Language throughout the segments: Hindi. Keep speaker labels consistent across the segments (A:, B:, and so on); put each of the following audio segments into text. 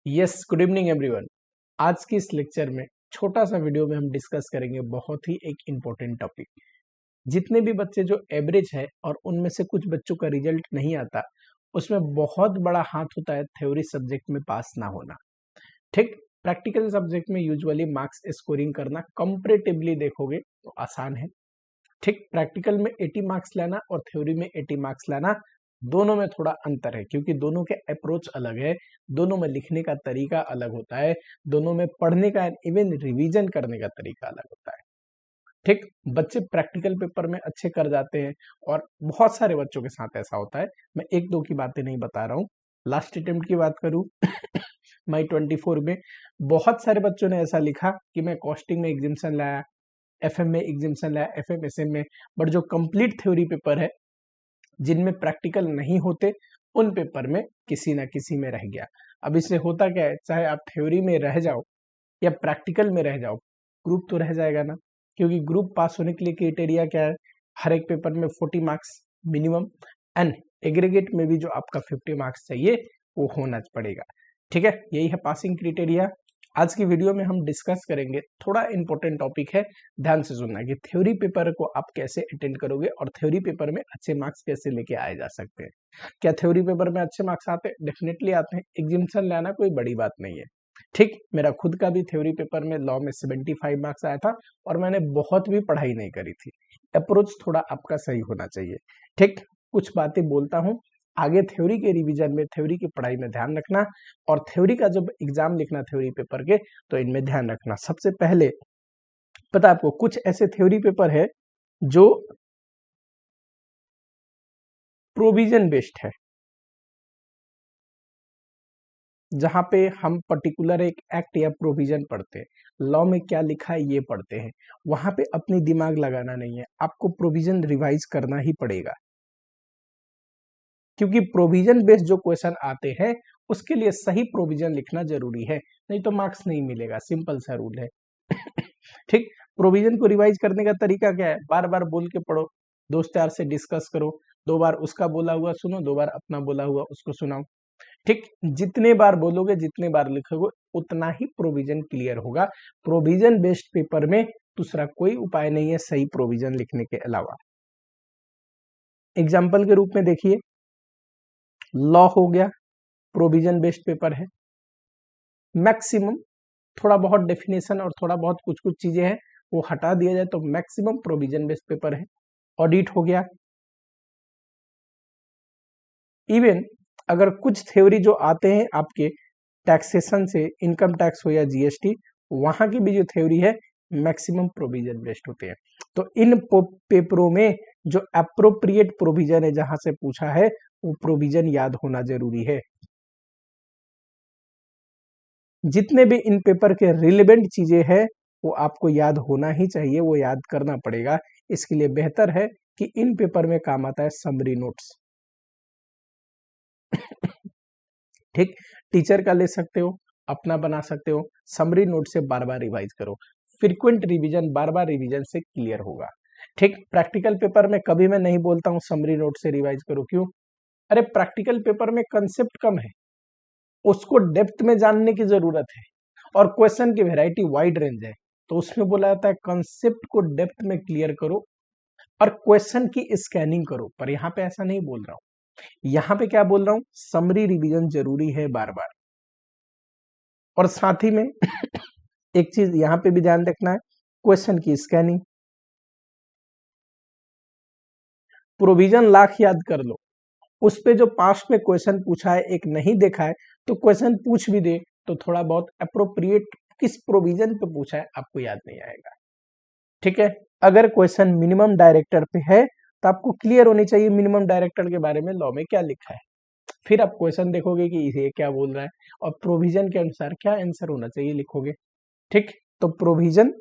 A: Yes, good evening everyone. आज की इस लेक्चर में छोटा सा वीडियो में हम डिस्कस करेंगे बहुत ही एक इम्पोर्टेंट टॉपिक। जितने भी बच्चे जो एवरेज है और उनमें से कुछ बच्चों का रिजल्ट नहीं आता, उसमें बहुत बड़ा हाथ होता है थ्योरी सब्जेक्ट में पास ना होना। ठीक, प्रैक्टिकल सब्जेक्ट में यूजुअली मार्क्स स्कोरिंग करना कंपैरेटिवली देखोगे तो आसान है। ठीक, प्रैक्टिकल में 80 मार्क्स लाना और थ्योरी में 80 मार्क्स लाना, दोनों में थोड़ा अंतर है क्योंकि दोनों के अप्रोच अलग है, दोनों में लिखने का तरीका अलग होता है, दोनों में पढ़ने का इवन रिवीजन करने का तरीका अलग होता है। ठीक, बच्चे प्रैक्टिकल पेपर में अच्छे कर जाते हैं और बहुत सारे बच्चों के साथ ऐसा होता है। मैं एक दो की बातें नहीं बता रहा हूँ। लास्ट अटेम्प्ट की बात करूँ मई 24 में बहुत सारे बच्चों ने ऐसा लिखा कि मैं कॉस्टिंग में एग्जामिशन लाया, एफएम में एग्जामिशन लाया, एफएम एसएम में, बट जो कंप्लीट थ्योरी पेपर है जिनमें प्रैक्टिकल नहीं होते उन पेपर में किसी ना किसी में रह गया। अब इससे होता क्या है, चाहे आप थ्योरी में रह जाओ या प्रैक्टिकल में रह जाओ, ग्रुप तो रह जाएगा ना, क्योंकि ग्रुप पास होने के लिए क्राइटेरिया क्या है, हर एक पेपर में 40 मार्क्स मिनिमम एंड एग्रीगेट में भी जो आपका 50 मार्क्स चाहिए वो होना पड़ेगा। ठीक है, यही है पासिंग क्राइटेरिया। आज की वीडियो में हम डिस्कस करेंगे, थोड़ा इंपॉर्टेंट टॉपिक है, ध्यान से सुनना कि थ्योरी पेपर को आप कैसे अटेंड करोगे और थ्योरी पेपर में अच्छे मार्क्स कैसे लेके आए जा सकते हैं। क्या थ्योरी पेपर में अच्छे मार्क्स आते हैं? डेफिनेटली आते हैं। एग्जामिशन लाना कोई बड़ी बात नहीं है। ठीक, मेरा खुद का भी थ्योरी पेपर में लॉ में 75 मार्क्स आया था और मैंने बहुत भी पढ़ाई नहीं करी थी। अप्रोच थोड़ा आपका सही होना चाहिए। ठीक, कुछ बातें बोलता हूँ, आगे थ्योरी के रिवीजन में, थ्योरी की पढ़ाई में ध्यान रखना और थ्योरी का जब एग्जाम लिखना थ्योरी पेपर के, तो इनमें ध्यान रखना। सबसे पहले पता आपको कुछ ऐसे थ्योरी पेपर है जो प्रोविजन बेस्ड है, जहां पे हम पर्टिकुलर एक एक्ट या प्रोविजन पढ़ते हैं। लॉ में क्या लिखा है ये पढ़ते हैं, वहां पे अपनी दिमाग लगाना नहीं है, आपको प्रोविजन रिवाइज करना ही पड़ेगा, क्योंकि प्रोविजन बेस्ड जो क्वेश्चन आते हैं उसके लिए सही प्रोविजन लिखना जरूरी है, नहीं तो मार्क्स नहीं मिलेगा। सिंपल सा रूल है। ठीक, प्रोविजन को रिवाइज करने का तरीका क्या है, बार बार बोल के पढ़ो, दोस्त यार से डिस्कस करो, 2 बार उसका बोला हुआ सुनो, 2 बार अपना बोला हुआ उसको सुनाओ। ठीक, जितने बार बोलोगे, जितने बार लिखोगे, उतना ही प्रोविजन क्लियर होगा। प्रोविजन बेस्ड पेपर में दूसरा कोई उपाय नहीं है सही प्रोविजन लिखने के अलावा। एग्जाम्पल के रूप में देखिए, लॉ हो गया, प्रोविजन बेस्ड पेपर है। मैक्सिमम थोड़ा बहुत डेफिनेशन और थोड़ा बहुत कुछ कुछ चीजें हैं वो हटा दिया जाए तो मैक्सिमम प्रोविजन बेस्ड पेपर है। ऑडिट हो गया। इवन अगर कुछ थ्योरी जो आते हैं आपके टैक्सेशन से, इनकम टैक्स हो या जीएसटी, वहां की भी जो थ्योरी है मैक्सिमम प्रोविजन बेस्ड होते हैं। तो इन पेपरों में जो अप्रोप्रिएट प्रोविजन है, जहां से पूछा है, वो प्रोविजन याद होना जरूरी है। जितने भी इन पेपर के रिलेवेंट चीजें हैं वो आपको याद होना ही चाहिए, वो याद करना पड़ेगा। इसके लिए बेहतर है कि इन पेपर में काम आता है समरी नोट्स। ठीक, टीचर का ले सकते हो, अपना बना सकते हो, समरी नोट से बार बार रिवाइज करो। फ्रीक्वेंट रिवीजन, बार बार रिवीजन से क्लियर होगा। ठीक, प्रैक्टिकल पेपर में कभी मैं नहीं बोलता हूँ समरी नोट से रिवाइज करो, क्यों? अरे प्रैक्टिकल पेपर में कंसेप्ट कम है, उसको डेप्थ में जानने की जरूरत है और क्वेश्चन की वैरायटी वाइड रेंज है, तो उसमें बोला जाता है कंसेप्ट को डेप्थ में क्लियर करो और क्वेश्चन की स्कैनिंग करो। पर यहाँ पे ऐसा नहीं बोल रहा हूँ, यहाँ पे क्या बोल रहा हूँ, समरी रिवीजन जरूरी है बार बार। और साथ ही में एक चीज यहाँ पे भी ध्यान रखना है, क्वेश्चन की स्कैनिंग। प्रोविजन लाख याद कर लो, उस पे जो पास्ट में क्वेश्चन पूछा है एक नहीं देखा है तो क्वेश्चन पूछ भी दे तो थोड़ा बहुत अप्रोप्रिएट किस प्रोविजन पे पूछा है आपको याद नहीं आएगा। ठीक है, अगर क्वेश्चन मिनिमम डायरेक्टर पे है तो आपको क्लियर होनी चाहिए मिनिमम डायरेक्टर के बारे में लॉ में क्या लिखा है। फिर आप क्वेश्चन देखोगे कि ये क्या बोल रहा है और प्रोविजन के अनुसार क्या आंसर होना चाहिए लिखोगे। ठीक, तो प्रोविजन,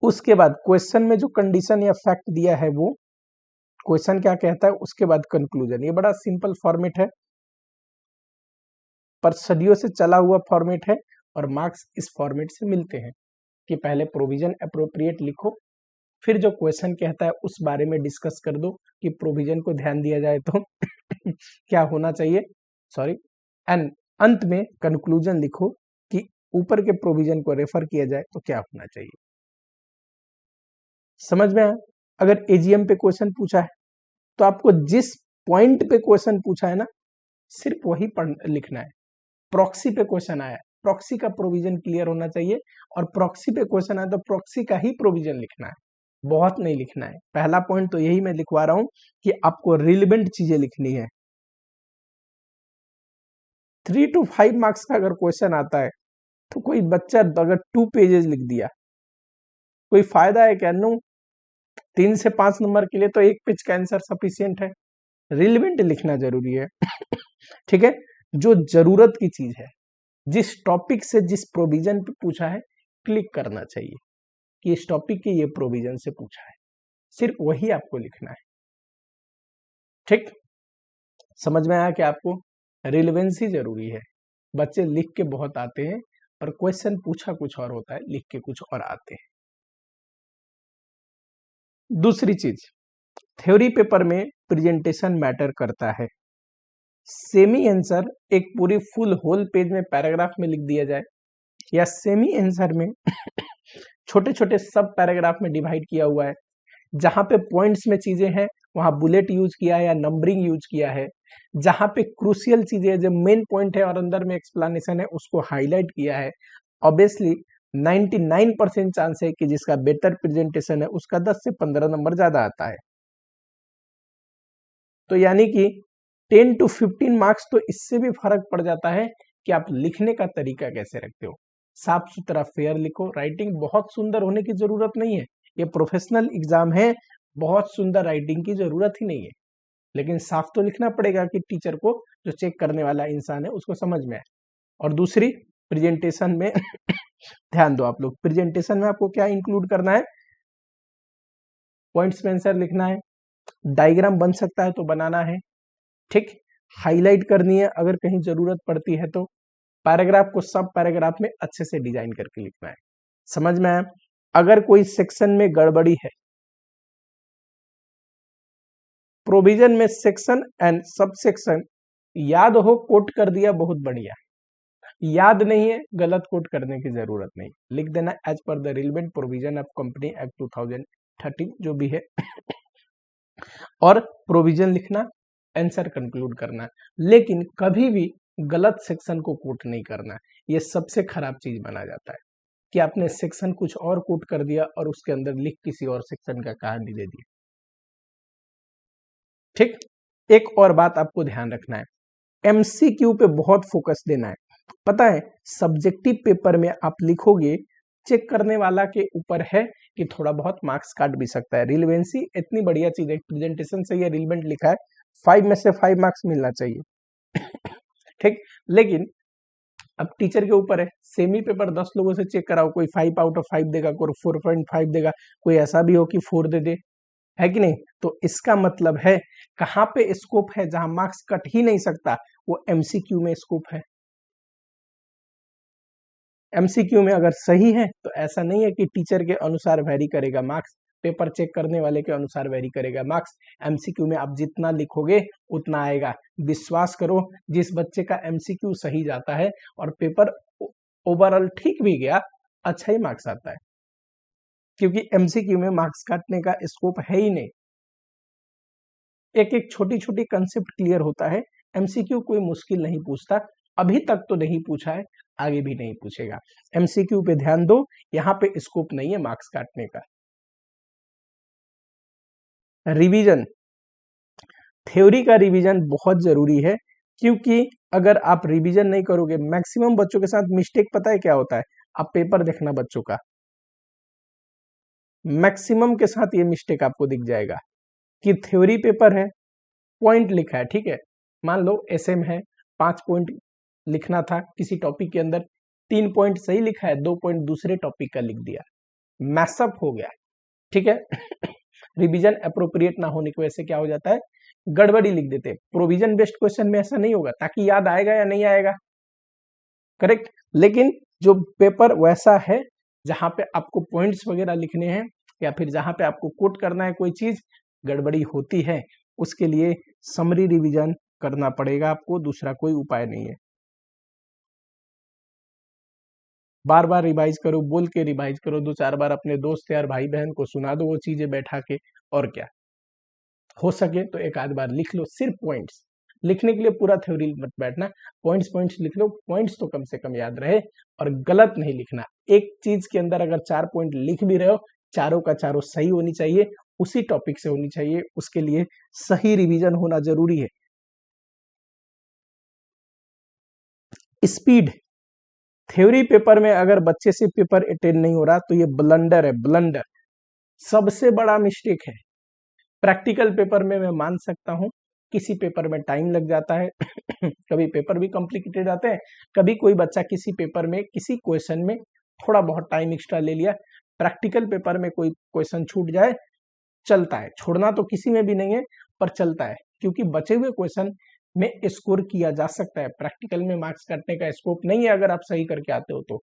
A: उसके बाद क्वेश्चन में जो कंडीशन या फैक्ट दिया है वो क्वेश्चन क्या कहता है, उसके बाद कंक्लूजन। ये बड़ा सिंपल फॉर्मेट है पर सदियों से चला हुआ फॉर्मेट है और मार्क्स इस फॉर्मेट से मिलते हैं कि पहले प्रोविजन अप्रोप्रिएट लिखो, फिर जो क्वेश्चन कहता है उस बारे में डिस्कस कर दो कि प्रोविजन को ध्यान दिया जाए तो क्या होना चाहिए, सॉरी, एंड अंत में कंक्लूजन लिखो कि ऊपर के प्रोविजन को रेफर किया जाए तो क्या होना चाहिए। समझ में आया? अगर एजीएम पे क्वेश्चन पूछा है तो आपको जिस पॉइंट पे क्वेश्चन पूछा है ना, सिर्फ वही पढ़ लिखना है। प्रॉक्सी पे क्वेश्चन आया, प्रॉक्सी का प्रोविजन क्लियर होना चाहिए, और प्रॉक्सी पे क्वेश्चन आया तो प्रॉक्सी का ही प्रोविजन लिखना है, बहुत नहीं लिखना है। पहला पॉइंट तो यही मैं लिखवा रहा हूं कि आपको रिलेवेंट चीजें लिखनी है। 3 to 5 मार्क्स का अगर क्वेश्चन आता है तो कोई बच्चा अगर 2 पेजेस लिख दिया, कोई फायदा है क्या? नो। 3 से 5 नंबर के लिए तो 1 पेज का आंसर सफिशियंट है। रिलेवेंट लिखना जरूरी है। ठीक है, जो जरूरत की चीज है, जिस टॉपिक से जिस प्रोविजन पे पूछा है, क्लिक करना चाहिए कि इस टॉपिक के ये प्रोविजन से पूछा है, सिर्फ वही आपको लिखना है। ठीक, समझ में आया कि आपको रिलेवेंसी जरूरी है। बच्चे लिख के बहुत आते हैं पर क्वेश्चन पूछा कुछ और होता है, लिख के कुछ और आते हैं। दूसरी चीज, थ्योरी पेपर में प्रेजेंटेशन मैटर करता है। सेमी आंसर एक पूरी फुल होल पेज में पैराग्राफ में लिख दिया जाए, या सेमी आंसर में छोटे छोटे सब पैराग्राफ में डिवाइड किया हुआ है, जहां पे पॉइंट्स में चीजें हैं वहां बुलेट यूज किया है या नंबरिंग यूज किया है, जहां पे क्रूशियल चीजें जो मेन पॉइंट है और अंदर में एक्सप्लेनेशन है उसको हाईलाइट किया है। ऑब्वियसली 99% चांस है कि जिसका बेटर प्रेजेंटेशन है उसका 10 से 15 नंबर ज्यादा आता है। तो यानी कि 10 to 15 मार्क्स तो इससे भी फर्क पड़ जाता है कि आप लिखने का तरीका कैसे रखते हो। साफ सुथरा फेयर लिखो। राइटिंग बहुत सुंदर होने की जरूरत नहीं है, ये प्रोफेशनल एग्जाम है, बहुत सुंदर राइटिंग की जरूरत ही नहीं है, लेकिन साफ तो लिखना पड़ेगा कि टीचर को, जो चेक करने वाला इंसान है, उसको समझ में आए। और दूसरी, प्रेजेंटेशन में ध्यान दो आप लोग, प्रेजेंटेशन में आपको क्या इंक्लूड करना है? पॉइंट्स में आंसर लिखना है, डायग्राम बन सकता है तो बनाना है, ठीक, हाईलाइट करनी है अगर कहीं जरूरत पड़ती है तो, पैराग्राफ को सब पैराग्राफ में अच्छे से डिजाइन करके लिखना है। समझ में आया? अगर कोई सेक्शन में गड़बड़ी है, प्रोविजन में सेक्शन एंड सब सेक्शन याद हो, कोट कर दिया, बहुत बढ़िया। याद नहीं है, गलत कोट करने की जरूरत नहीं, लिख देना as per the relevant provision of company act 2013 जो भी है और प्रोविजन लिखना, आंसर कंक्लूड करना। लेकिन कभी भी गलत सेक्शन को कोट नहीं करना, ये सबसे खराब चीज माना जाता है कि आपने सेक्शन कुछ और कोट कर दिया और उसके अंदर लिख किसी और सेक्शन का कहानी दे दिया। ठीक, एक और बात आपको ध्यान रखना है, एमसीक्यू पे बहुत फोकस देना है। पता है, सब्जेक्टिव पेपर में आप लिखोगे, चेक करने वाला के ऊपर है कि थोड़ा बहुत मार्क्स काट भी सकता है। रिलेवेंसी इतनी बढ़िया चीज है, प्रेजेंटेशन से ये रिलेवेंट लिखा है, 5 में से 5 मार्क्स मिलना चाहिए। ठीक, लेकिन अब टीचर के ऊपर है, सेमी पेपर 10 लोगों से चेक कराओ, कोई 5 आउट ऑफ 5 देगा, कोई 4.5 देगा, कोई ऐसा भी हो कि 4 दे दे, है कि नहीं? तो इसका मतलब है कहां पे स्कोप है, जहां मार्क्स कट ही नहीं सकता, वो एमसीक्यू में स्कोप है। एमसीक्यू में अगर सही है तो ऐसा नहीं है कि टीचर के अनुसार वेरी करेगा मार्क्स, पेपर चेक करने वाले के अनुसार वेरी करेगा मार्क्स। एमसीक्यू में आप जितना लिखोगे उतना आएगा। विश्वास करो, जिस बच्चे का एमसीक्यू सही जाता है और पेपर ओवरऑल ठीक भी गया, अच्छा ही मार्क्स आता है, क्योंकि एमसीक्यू में मार्क्स काटने का स्कोप है ही नहीं। एक एक छोटी छोटी कंसेप्ट क्लियर होता है। एमसीक्यू कोई मुश्किल नहीं पूछता, अभी तक तो नहीं पूछा है, आगे भी नहीं पूछेगा। एमसीक्यू पे ध्यान दो, यहाँ पे स्कोप नहीं है मार्क्स काटने का। रिवीजन, थ्योरी का रिवीजन बहुत जरूरी है, क्योंकि अगर आप रिवीजन नहीं करोगे, मैक्सिमम बच्चों के साथ मिस्टेक पता है क्या होता है? आप पेपर देखना बच्चों का, मैक्सिमम के साथ ये मिस्टेक आपको दिख जाएगा कि थ्योरी पेपर है, पॉइंट लिखा है, ठीक है, मान लो एसएम है, 5 पॉइंट लिखना था किसी टॉपिक के अंदर, 3 पॉइंट सही लिखा है, 2 पॉइंट दूसरे टॉपिक का लिख दिया, मैसअप हो गया, ठीक है। रिवीजन अप्रोप्रिएट ना होने की वजह से क्या हो जाता है, गड़बड़ी लिख देते हैं। प्रोविजन बेस्ड क्वेश्चन में ऐसा नहीं होगा, ताकि याद आएगा या नहीं आएगा, करेक्ट। लेकिन जो पेपर वैसा है जहां पे आपको पॉइंट्स वगैरह लिखने हैं, या फिर जहां पे आपको कोट करना है कोई चीज गड़बड़ी होती है, उसके लिए समरी रिवीजन करना पड़ेगा आपको, दूसरा कोई उपाय नहीं है। बार बार रिवाइज करो, बोल के रिवाइज करो, 2-4 बार अपने दोस्त यार भाई बहन को सुना दो वो चीजें बैठा के, और क्या। हो सके तो एक आध बार लिख लो, सिर्फ पॉइंट्स लिखने के लिए पूरा थ्योरी मत बैठना, पॉइंट्स पॉइंट्स लिख लो, पॉइंट्स तो कम से कम याद रहे, और गलत नहीं लिखना। एक चीज के अंदर अगर 4 पॉइंट लिख भी रहे हो, चारों का चारों सही होनी चाहिए, उसी टॉपिक से होनी चाहिए, उसके लिए सही रिवीजन होना जरूरी है। स्पीड, थ्योरी पेपर में अगर बच्चे से पेपर अटेंड नहीं हो रहा तो ये ब्लंडर है, ब्लंडर, सबसे बड़ा मिस्टेक है। प्रैक्टिकल पेपर में मैं मान सकता हूं, किसी पेपर में टाइम लग जाता है कभी पेपर भी कॉम्प्लिकेटेड आते हैं, कभी कोई बच्चा किसी पेपर में किसी क्वेश्चन में थोड़ा बहुत टाइम एक्स्ट्रा ले लिया। प्रैक्टिकल पेपर में कोई क्वेश्चन छूट जाए चलता है, छोड़ना तो किसी में भी नहीं है, पर चलता है, क्योंकि बचे हुए क्वेश्चन में स्कोर किया जा सकता है। प्रैक्टिकल में मार्क्स काटने का स्कोप नहीं है अगर आप सही करके आते हो तो,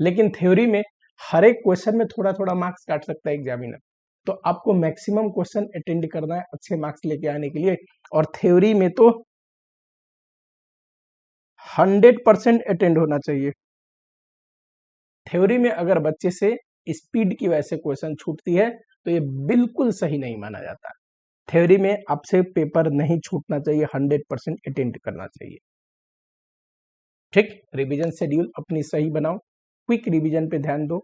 A: लेकिन थ्योरी में हर एक क्वेश्चन में थोड़ा थोड़ा मार्क्स काट सकता है एग्जामिनर। तो आपको मैक्सिमम क्वेश्चन अटेंड करना है अच्छे मार्क्स लेके आने के लिए, और थ्योरी में तो 100% अटेंड होना चाहिए। थ्योरी में अगर बच्चे से स्पीड की वजह से क्वेश्चन छूटती है तो ये बिल्कुल सही नहीं माना जाता। थ्योरी में आपसे पेपर नहीं छूटना चाहिए, 100% अटेंड करना चाहिए। ठीक, रिवीजन शेड्यूल अपनी सही बनाओ, क्विक रिवीजन पे ध्यान दो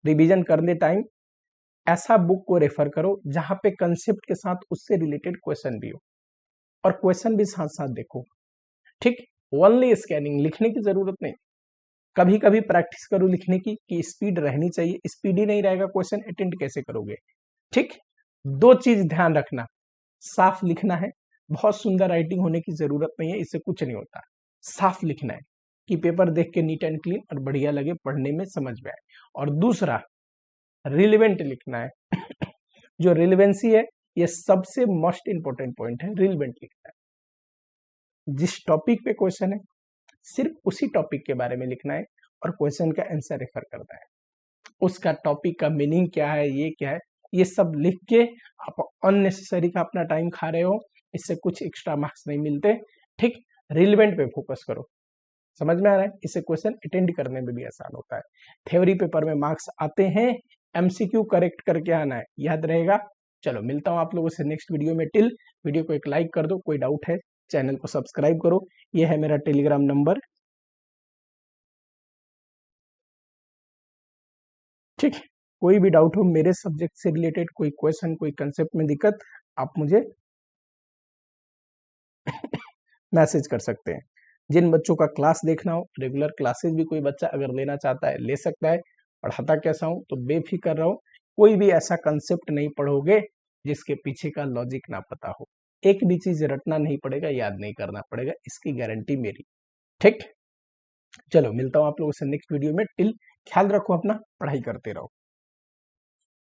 A: रिवीजन करने टाइम ऐसा बुक को रेफर करो जहां पे कंसेप्ट के साथ उससे रिलेटेड क्वेश्चन भी हो, और क्वेश्चन भी साथ साथ देखो। ठीक, ओनली स्कैनिंग, लिखने की जरूरत नहीं, कभी कभी प्रैक्टिस करो लिखने की कि स्पीड रहनी चाहिए, स्पीड ही नहीं रहेगा क्वेश्चन अटेंड कैसे करोगे। ठीक, 2 चीज ध्यान रखना, साफ लिखना है, बहुत सुंदर राइटिंग होने की जरूरत नहीं है, इससे कुछ नहीं होता, साफ लिखना है कि पेपर देख के नीट एंड क्लीन और बढ़िया लगे, पढ़ने में समझ में आए। और दूसरा रिलेवेंट लिखना है जो रिलेवेंसी है ये सबसे मोस्ट इंपॉर्टेंट पॉइंट है, रिलेवेंट लिखना है। जिस टॉपिक पे क्वेश्चन है सिर्फ उसी टॉपिक के बारे में लिखना है, और क्वेश्चन का आंसर रेफर करना है, उसका टॉपिक का मीनिंग क्या है, ये क्या है, ये सब लिख के आप अननेसेसरी का अपना टाइम खा रहे हो, इससे कुछ एक्स्ट्रा मार्क्स नहीं मिलते। ठीक, रिलेवेंट पे फोकस करो, समझ में आ रहा है, इससे क्वेश्चन अटेंड करने में भी आसान होता है। थ्योरी पेपर में मार्क्स आते हैं, एमसीक्यू करेक्ट करके आना है, याद रहेगा। चलो मिलता हूं आप लोगों से नेक्स्ट वीडियो में, टिल वीडियो को एक लाइक कर दो, कोई डाउट है चैनल को सब्सक्राइब करो, ये है मेरा टेलीग्राम नंबर। ठीक, कोई भी डाउट हो मेरे सब्जेक्ट से रिलेटेड, कोई क्वेश्चन कोई कंसेप्ट में दिक्कत, आप मुझे मैसेज कर सकते हैं। जिन बच्चों का क्लास देखना हो, रेगुलर क्लासेस भी कोई बच्चा अगर लेना चाहता है ले सकता है, पढ़ाता कैसा हूं तो बेफिक्र रहो, कोई भी ऐसा कंसेप्ट नहीं पढ़ोगे जिसके पीछे का लॉजिक ना पता हो, एक भी चीज रटना नहीं पड़ेगा, याद नहीं करना पड़ेगा, इसकी गारंटी मेरी। ठीक, चलो मिलता हूं आप लोगों से नेक्स्ट वीडियो में, टिल ख्याल रखो अपना, पढ़ाई करते रहो।